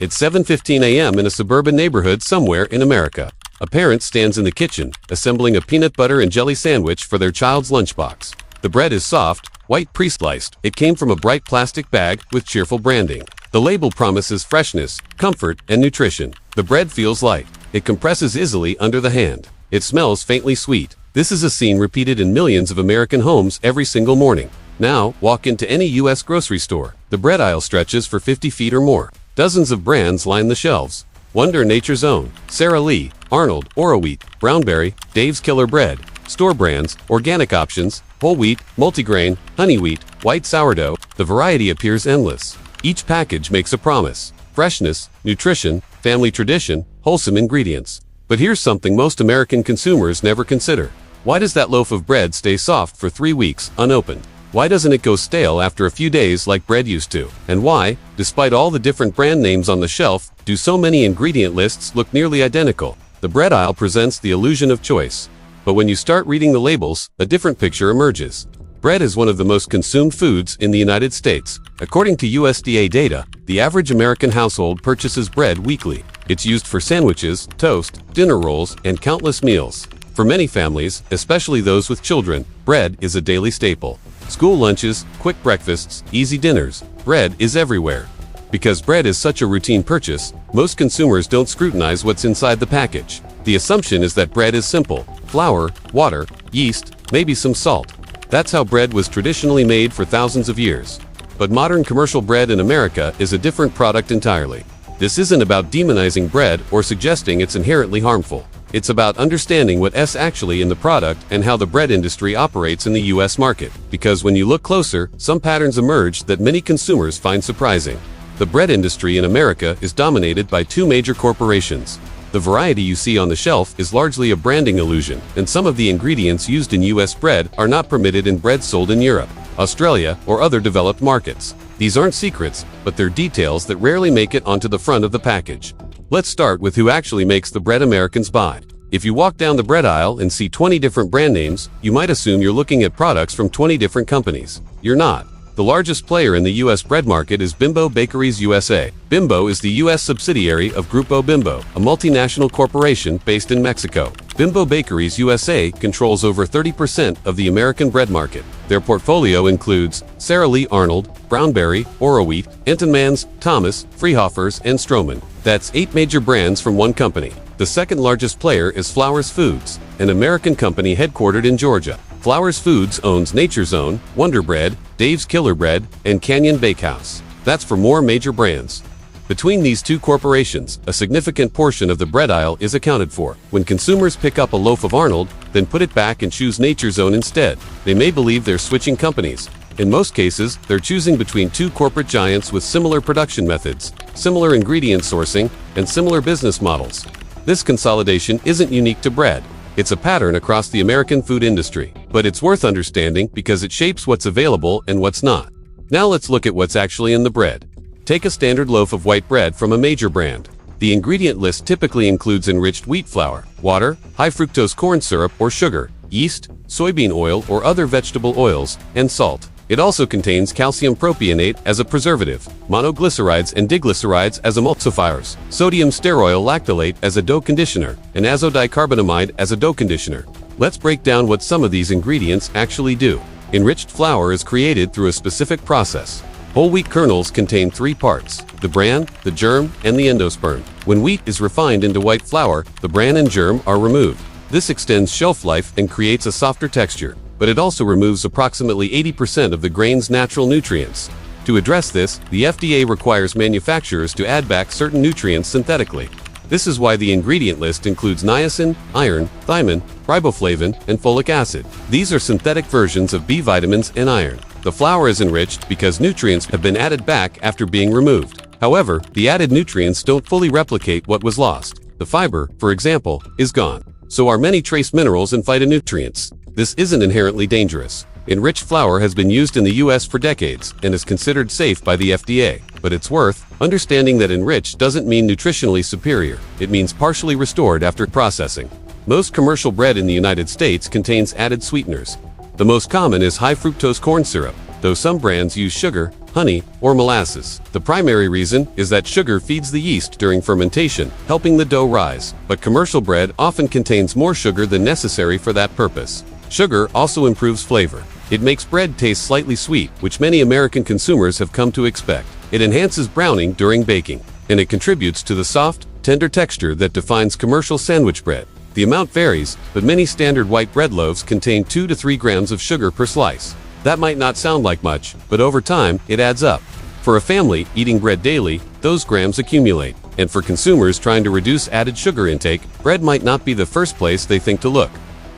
It's 7:15 a.m. in a suburban neighborhood somewhere in America. A parent stands in the kitchen, assembling a peanut butter and jelly sandwich for their child's lunchbox. The bread is soft, white pre-sliced. It came from a bright plastic bag with cheerful branding. The label promises freshness, comfort, and nutrition. The bread feels light. It compresses easily under the hand. It smells faintly sweet. This is a scene repeated in millions of American homes every single morning. Now, walk into any U.S. grocery store. The bread aisle stretches for 50 feet or more. Dozens of brands line the shelves. Wonder Nature's Own, Sara Lee, Arnold, Oro Wheat, Brownberry, Dave's Killer Bread, store brands, organic options, whole wheat, multigrain, honey wheat, white sourdough. The variety appears endless. Each package makes a promise: freshness, nutrition, family tradition, wholesome ingredients. But here's something most American consumers never consider. Why does that loaf of bread stay soft for 3 weeks, unopened? Why doesn't it go stale after a few days like bread used to? And why, despite all the different brand names on the shelf, do so many ingredient lists look nearly identical? The bread aisle presents the illusion of choice. But when you start reading the labels, a different picture emerges. Bread is one of the most consumed foods in the United States. According to USDA data, the average American household purchases bread weekly. It's used for sandwiches, toast, dinner rolls, and countless meals. For many families, especially those with children, bread is a daily staple. School lunches, quick breakfasts, easy dinners. Bread is everywhere. Because bread is such a routine purchase, most consumers don't scrutinize what's inside the package. The assumption is that bread is simple: flour, water, yeast, maybe some salt. That's how bread was traditionally made for thousands of years. But modern commercial bread in America is a different product entirely. This isn't about demonizing bread or suggesting it's inherently harmful. It's about understanding what's actually in the product and how the bread industry operates in the U.S. market. Because when you look closer, some patterns emerge that many consumers find surprising. The bread industry in America is dominated by two major corporations. The variety you see on the shelf is largely a branding illusion, and some of the ingredients used in U.S. bread are not permitted in bread sold in Europe, Australia, or other developed markets. These aren't secrets, but they're details that rarely make it onto the front of the package. Let's start with who actually makes the bread Americans buy. If you walk down the bread aisle and see 20 different brand names, you might assume you're looking at products from 20 different companies. You're not. The largest player in the U.S. bread market is Bimbo Bakeries USA. Bimbo is the U.S. subsidiary of Grupo Bimbo, a multinational corporation based in Mexico. Bimbo Bakeries USA controls over 30% of the American bread market. Their portfolio includes Sara Lee, Arnold, Brownberry, Oro Wheat, Entenmann's, Thomas, Freehofers, and Stroman. That's 8 major brands from one company. The second largest player is Flowers Foods, an American company headquartered in Georgia. Flowers Foods owns Nature's Own, Wonder Bread, Dave's Killer Bread, and Canyon Bakehouse. That's for more major brands. Between these two corporations, a significant portion of the bread aisle is accounted for. When consumers pick up a loaf of Arnold, then put it back and choose Nature's Own instead, they may believe they're switching companies. In most cases, they're choosing between two corporate giants with similar production methods, similar ingredient sourcing, and similar business models. This consolidation isn't unique to bread. It's a pattern across the American food industry, but it's worth understanding because it shapes what's available and what's not. Now let's look at what's actually in the bread. Take a standard loaf of white bread from a major brand. The ingredient list typically includes enriched wheat flour, water, high fructose corn syrup or sugar, yeast, soybean oil or other vegetable oils, and salt. It also contains calcium propionate as a preservative, monoglycerides and diglycerides as emulsifiers, sodium stearoyl lactylate as a dough conditioner, and azodicarbonamide as a dough conditioner. Let's break down what some of these ingredients actually do. Enriched flour is created through a specific process. Whole wheat kernels contain 3 parts: the bran, the germ, and the endosperm. When wheat is refined into white flour, the bran and germ are removed. This extends shelf life and creates a softer texture, but it also removes approximately 80% of the grain's natural nutrients. To address this, the FDA requires manufacturers to add back certain nutrients synthetically. This is why the ingredient list includes niacin, iron, thiamine, riboflavin, and folic acid. These are synthetic versions of B vitamins and iron. The flour is enriched because nutrients have been added back after being removed. However, the added nutrients don't fully replicate what was lost. The fiber, for example, is gone. So are many trace minerals and phytonutrients. This isn't inherently dangerous. Enriched flour has been used in the U.S. for decades and is considered safe by the FDA. But it's worth understanding that enriched doesn't mean nutritionally superior. It means partially restored after processing. Most commercial bread in the United States contains added sweeteners. The most common is high fructose corn syrup, though some brands use sugar, honey, or molasses. The primary reason is that sugar feeds the yeast during fermentation, helping the dough rise. But commercial bread often contains more sugar than necessary for that purpose. Sugar also improves flavor. It makes bread taste slightly sweet, which many American consumers have come to expect. It enhances browning during baking, and it contributes to the soft, tender texture that defines commercial sandwich bread. The amount varies, but many standard white bread loaves contain 2 to 3 grams of sugar per slice. That might not sound like much, but over time, it adds up. For a family eating bread daily, those grams accumulate. And for consumers trying to reduce added sugar intake, bread might not be the first place they think to look.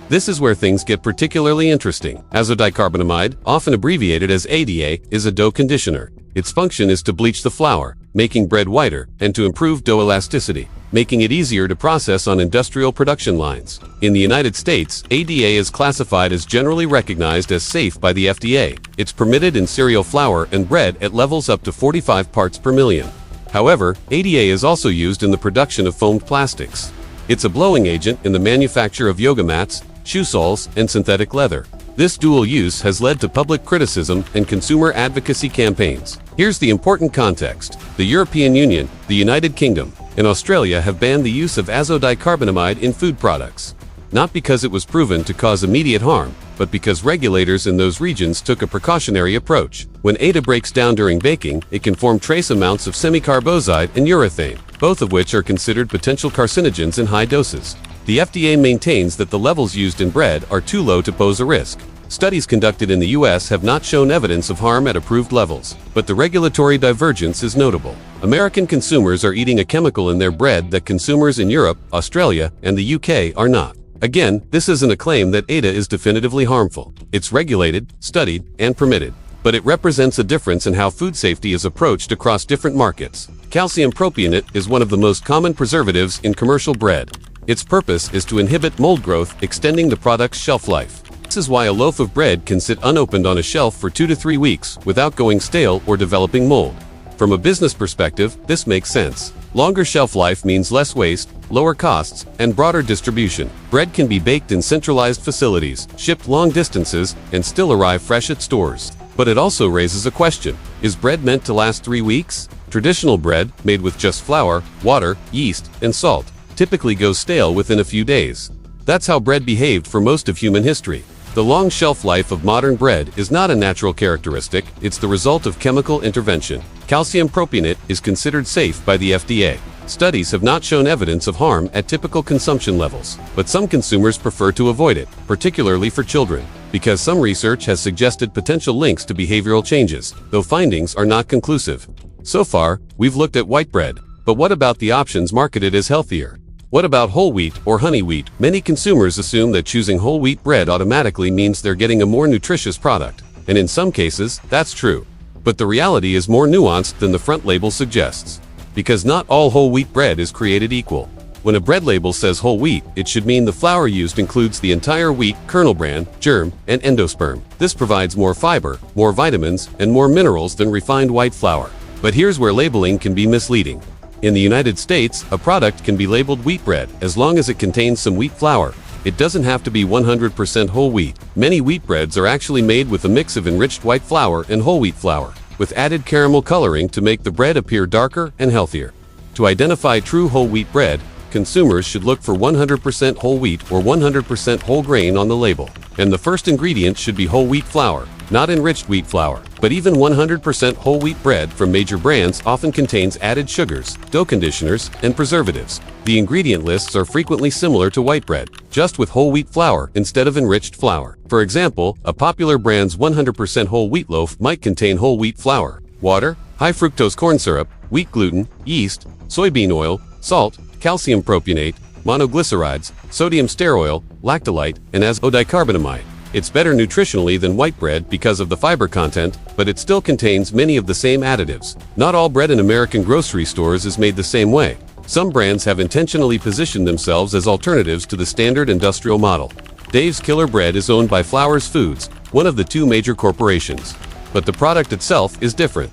This is where things get particularly interesting. Azodicarbonamide, often abbreviated as ADA, is a dough conditioner. Its function is to bleach the flour, making bread whiter, and to improve dough elasticity, making it easier to process on industrial production lines. In the United States, ADA is classified as generally recognized as safe by the FDA. It's permitted in cereal flour and bread at levels up to 45 parts per million. However, ADA is also used in the production of foamed plastics. It's a blowing agent in the manufacture of yoga mats, shoe soles, and synthetic leather. This dual use has led to public criticism and consumer advocacy campaigns. Here's the important context. The European Union, the United Kingdom, and Australia have banned the use of azodicarbonamide in food products. Not because it was proven to cause immediate harm, but because regulators in those regions took a precautionary approach. When ADA breaks down during baking, it can form trace amounts of semicarbazide and urethane, both of which are considered potential carcinogens in high doses. The FDA maintains that the levels used in bread are too low to pose a risk. Studies conducted in the U.S. have not shown evidence of harm at approved levels, but the regulatory divergence is notable. American consumers are eating a chemical in their bread that consumers in Europe, Australia, and the UK are not. Again, this isn't a claim that ADA is definitively harmful. It's regulated, studied, and permitted. But it represents a difference in how food safety is approached across different markets. Calcium propionate is one of the most common preservatives in commercial bread. Its purpose is to inhibit mold growth, extending the product's shelf life. This is why a loaf of bread can sit unopened on a shelf for 2 to 3 weeks without going stale or developing mold. From a business perspective, this makes sense. Longer shelf life means less waste, lower costs, and broader distribution. Bread can be baked in centralized facilities, shipped long distances, and still arrive fresh at stores. But it also raises a question. Is bread meant to last 3 weeks? Traditional bread, made with just flour, water, yeast, and salt, typically goes stale within a few days. That's how bread behaved for most of human history. The long shelf life of modern bread is not a natural characteristic, it's the result of chemical intervention. Calcium propionate is considered safe by the FDA. Studies have not shown evidence of harm at typical consumption levels, but some consumers prefer to avoid it, particularly for children, because some research has suggested potential links to behavioral changes, though findings are not conclusive. So far, we've looked at white bread, but what about the options marketed as healthier? What about whole wheat or honey wheat? Many consumers assume that choosing whole wheat bread automatically means they're getting a more nutritious product, and in some cases, that's true. But the reality is more nuanced than the front label suggests. Because not all whole wheat bread is created equal. When a bread label says whole wheat, it should mean the flour used includes the entire wheat, kernel bran, germ, and endosperm. This provides more fiber, more vitamins, and more minerals than refined white flour. But here's where labeling can be misleading. In the United States, a product can be labeled wheat bread as long as it contains some wheat flour. It doesn't have to be 100% whole wheat. Many wheat breads are actually made with a mix of enriched white flour and whole wheat flour, with added caramel coloring to make the bread appear darker and healthier. To identify true whole wheat bread, consumers should look for 100% whole wheat or 100% whole grain on the label. And the first ingredient should be whole wheat flour, not enriched wheat flour. But even 100% whole wheat bread from major brands often contains added sugars, dough conditioners, and preservatives. The ingredient lists are frequently similar to white bread, just with whole wheat flour instead of enriched flour. For example, a popular brand's 100% whole wheat loaf might contain whole wheat flour, water, high fructose corn syrup, wheat gluten, yeast, soybean oil, salt, calcium propionate, monoglycerides, sodium stearoyl, lactolite, and azodicarbonamide. It's better nutritionally than white bread because of the fiber content, but it still contains many of the same additives. Not all bread in American grocery stores is made the same way. Some brands have intentionally positioned themselves as alternatives to the standard industrial model. Dave's Killer Bread is owned by Flowers Foods, one of the two major corporations. But the product itself is different.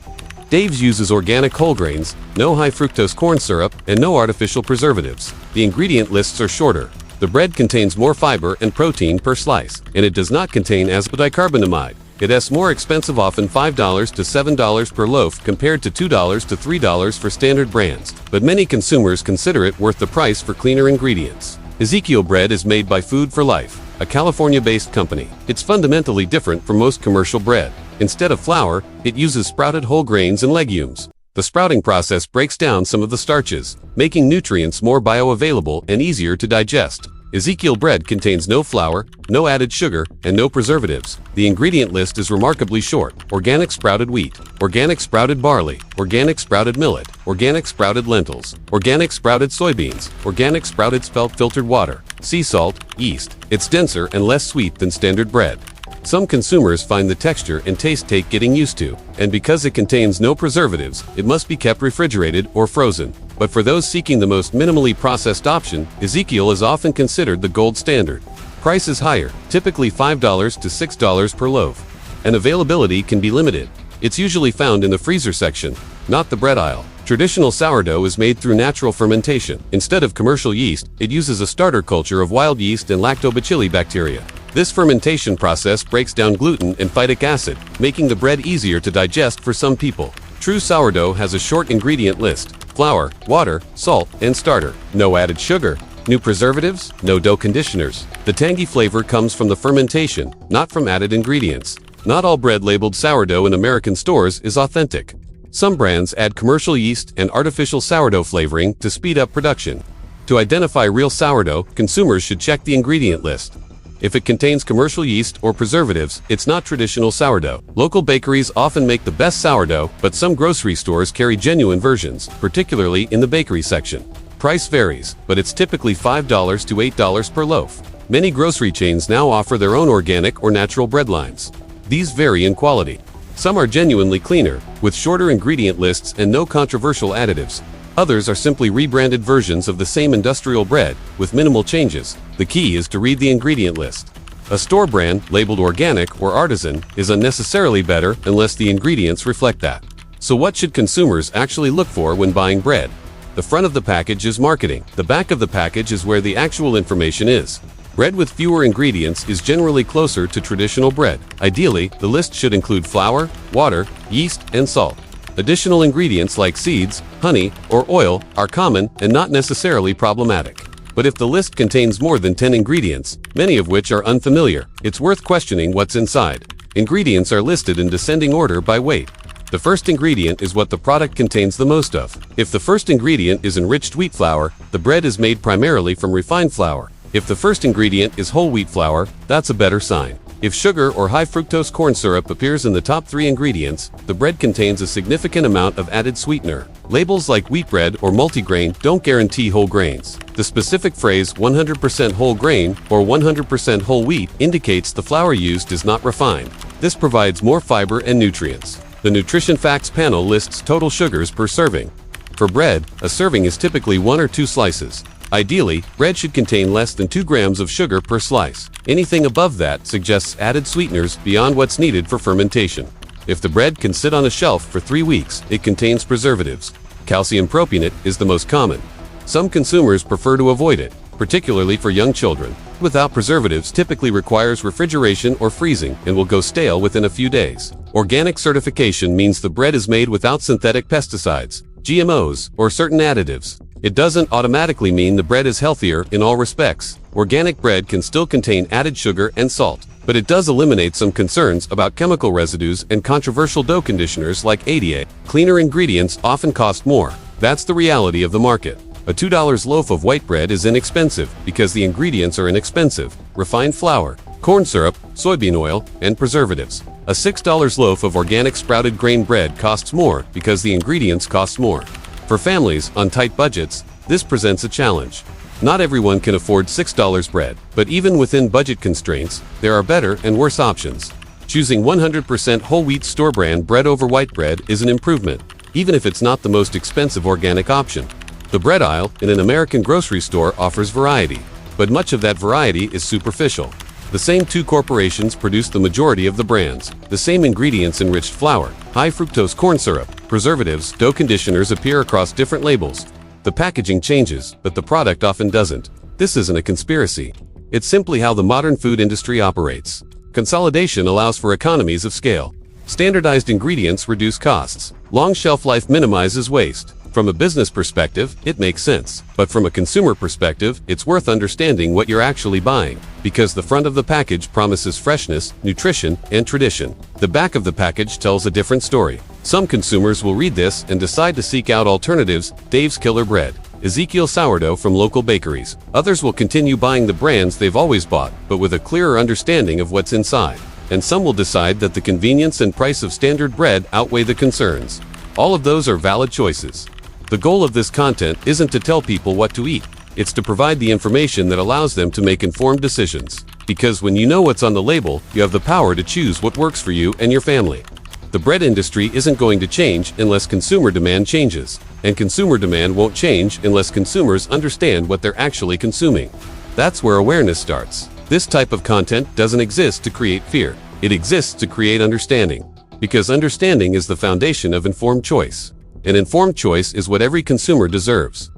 Dave's uses organic whole grains, no high fructose corn syrup, and no artificial preservatives. The ingredient lists are shorter. The bread contains more fiber and protein per slice, and it does not contain azodicarbonamide. It is more expensive, often $5 to $7 per loaf compared to $2 to $3 for standard brands, but many consumers consider it worth the price for cleaner ingredients. Ezekiel bread is made by Food for Life, a California-based company. It's fundamentally different from most commercial bread. Instead of flour, it uses sprouted whole grains and legumes. The sprouting process breaks down some of the starches, making nutrients more bioavailable and easier to digest. Ezekiel bread contains no flour, no added sugar, and no preservatives. The ingredient list is remarkably short: organic sprouted wheat, organic sprouted barley, organic sprouted millet, organic sprouted lentils, organic sprouted soybeans, organic sprouted spelt filtered water, sea salt, yeast. It's denser and less sweet than standard bread. Some consumers find the texture and taste take getting used to, and because it contains no preservatives, it must be kept refrigerated or frozen. But for those seeking the most minimally processed option, Ezekiel is often considered the gold standard. Price is higher, typically $5 to $6 per loaf, and availability can be limited. It's usually found in the freezer section, not the bread aisle. Traditional sourdough is made through natural fermentation. Instead of commercial yeast, it uses a starter culture of wild yeast and lactobacilli bacteria. This fermentation process breaks down gluten and phytic acid, making the bread easier to digest for some people. True sourdough has a short ingredient list: flour, water, salt, and starter. No added sugar, no preservatives, no dough conditioners. The tangy flavor comes from the fermentation, not from added ingredients. Not all bread labeled sourdough in American stores is authentic. Some brands add commercial yeast and artificial sourdough flavoring to speed up production. To identify real sourdough, consumers should check the ingredient list. If it contains commercial yeast or preservatives, it's not traditional sourdough. Local bakeries often make the best sourdough, but some grocery stores carry genuine versions, particularly in the bakery section. Price varies, but it's typically $5 to $8 per loaf. Many grocery chains now offer their own organic or natural bread lines. These vary in quality. Some are genuinely cleaner, with shorter ingredient lists and no controversial additives. Others are simply rebranded versions of the same industrial bread, with minimal changes. The key is to read the ingredient list. A store brand, labeled organic or artisan, is unnecessarily better unless the ingredients reflect that. So what should consumers actually look for when buying bread? The front of the package is marketing. The back of the package is where the actual information is. Bread with fewer ingredients is generally closer to traditional bread. Ideally, the list should include flour, water, yeast, and salt. Additional ingredients like seeds, honey, or oil are common and not necessarily problematic. But if the list contains more than 10 ingredients, many of which are unfamiliar, it's worth questioning what's inside. Ingredients are listed in descending order by weight. The first ingredient is what the product contains the most of. If the first ingredient is enriched wheat flour, the bread is made primarily from refined flour. If the first ingredient is whole wheat flour, that's a better sign. If sugar or high fructose corn syrup appears in the top 3 ingredients, the bread contains a significant amount of added sweetener. Labels like wheat bread or multigrain don't guarantee whole grains. The specific phrase 100% whole grain or 100% whole wheat indicates the flour used is not refined. This provides more fiber and nutrients. The Nutrition Facts panel lists total sugars per serving. For bread, a serving is typically 1 or 2 slices. Ideally, bread should contain less than 2 grams of sugar per slice. Anything above that suggests added sweeteners beyond what's needed for fermentation. If the bread can sit on a shelf for 3 weeks, it contains preservatives. Calcium propionate is the most common. Some consumers prefer to avoid it, particularly for young children. Without preservatives typically requires refrigeration or freezing and will go stale within a few days. Organic certification means the bread is made without synthetic pesticides, GMOs, or certain additives. It doesn't automatically mean the bread is healthier in all respects. Organic bread can still contain added sugar and salt, but it does eliminate some concerns about chemical residues and controversial dough conditioners like ADA. Cleaner ingredients often cost more. That's the reality of the market. A $2 loaf of white bread is inexpensive because the ingredients are inexpensive: refined flour, corn syrup, soybean oil, and preservatives. A $6 loaf of organic sprouted grain bread costs more because the ingredients cost more. For families on tight budgets, this presents a challenge. Not everyone can afford $6 bread, but even within budget constraints, there are better and worse options. Choosing 100% whole wheat store brand bread over white bread is an improvement, even if it's not the most expensive organic option. The bread aisle in an American grocery store offers variety, but much of that variety is superficial. The same 2 corporations produce the majority of the brands. The same ingredients: enriched flour, high fructose corn syrup, preservatives, dough conditioners appear across different labels. The packaging changes, but the product often doesn't. This isn't a conspiracy. It's simply how the modern food industry operates. Consolidation allows for economies of scale. Standardized ingredients reduce costs. Long shelf life minimizes waste. From a business perspective, it makes sense. But from a consumer perspective, it's worth understanding what you're actually buying, because the front of the package promises freshness, nutrition, and tradition. The back of the package tells a different story. Some consumers will read this and decide to seek out alternatives: Dave's Killer Bread, Ezekiel sourdough from local bakeries. Others will continue buying the brands they've always bought, but with a clearer understanding of what's inside. And some will decide that the convenience and price of standard bread outweigh the concerns. All of those are valid choices. The goal of this content isn't to tell people what to eat. It's to provide the information that allows them to make informed decisions. Because when you know what's on the label, you have the power to choose what works for you and your family. The bread industry isn't going to change unless consumer demand changes. And consumer demand won't change unless consumers understand what they're actually consuming. That's where awareness starts. This type of content doesn't exist to create fear. It exists to create understanding. Because understanding is the foundation of informed choice. An informed choice is what every consumer deserves.